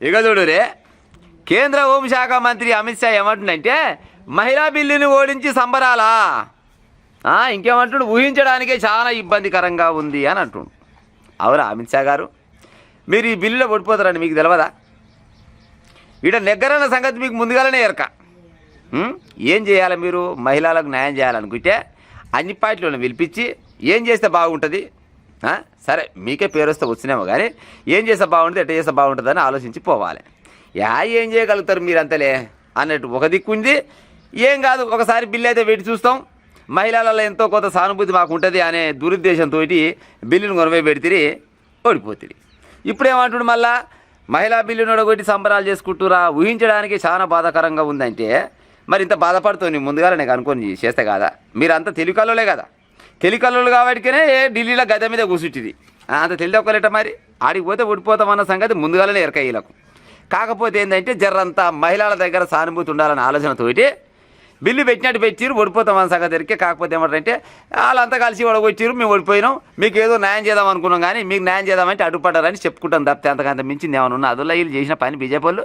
ఇక చూడు రే, కేంద్ర హోంశాఖ మంత్రి అమిత్ షా ఏమంటుండంటే మహిళా బిల్లుని ఓడించి సంబరాలా, ఇంకేమంటుడు ఊహించడానికే చాలా ఇబ్బందికరంగా ఉంది అని అంటుండు. అవునా అమిత్ షా గారు, మీరు ఈ బిల్లులో ఓడిపోతారని మీకు తెలియదా? ఈడ నెగ్గరన్న సంగతి మీకు ముందుగానే ఎరక. ఏం చేయాలి మీరు? మహిళలకు న్యాయం చేయాలనుకుంటే అన్ని పార్టీలను పిలిపించి ఏం చేస్తే బాగుంటుంది, సరే మీకే పేరు వస్తే వచ్చినేమో కానీ ఏం చేస్తే బాగుంటుంది, ఎట్లా చేస్తే బాగుంటుంది అని ఆలోచించి పోవాలి. ఏం చేయగలుగుతారు మీరంతలే అన్నట్టు ఒక దిక్కుంది. ఏం కాదు, ఒకసారి బిల్లు అయితే పెట్టి చూస్తాం, మహిళలలో ఎంతో కొంత సానుభూతి మాకు ఉంటుంది అనే దురుద్దేశంతో బిల్లును కొనవై పెడితే ఓడిపోతుంది. ఇప్పుడేమంటుడు మళ్ళా మహిళా బిల్లును ఒడగొట్టి సంబరాలు చేసుకుంటురా, ఊహించడానికి చాలా బాధాకరంగా ఉందంటే మరి ఇంత బాధపడుతుంది ముందుగా నాకు అనుకొని చేస్తే కాదా? మీరంతా తెలివికల్లోలే కదా, తెలివికల్లోలు కాబట్టినే ఢిల్లీలో గద మీద కూర్చుంటుంది. అంత తెలియొక్కలేట మరి ఆడికి పోతే ఓడిపోతామన్న సంగతి ముందుగానే ఎరకయ్యలకు. కాకపోతే ఏంటంటే జర్రంతా మహిళల దగ్గర సానుభూతి ఉండాలన్న ఆలోచనతోటి బిల్లు పెట్టినట్టు పెట్టిరు, ఓడిపోతామన్న సంగతి ఎరికే. కాకపోతే ఏమంటారంటే వాళ్ళంతా కలిసి ఓడగొట్టిరు, మేము ఓడిపోయినాం, మీకు ఏదో న్యాయం చేద్దాం అనుకున్నాం కానీ మీకు న్యాయం చేద్దామంటే అడ్డుపడ్డారని చెప్పుకుంటాం తప్పితే అంతకంత మించింది ఏమైనా ఉన్నా? అదుల్లో వీళ్ళు చేసిన పని బీజేపీ వాళ్ళు.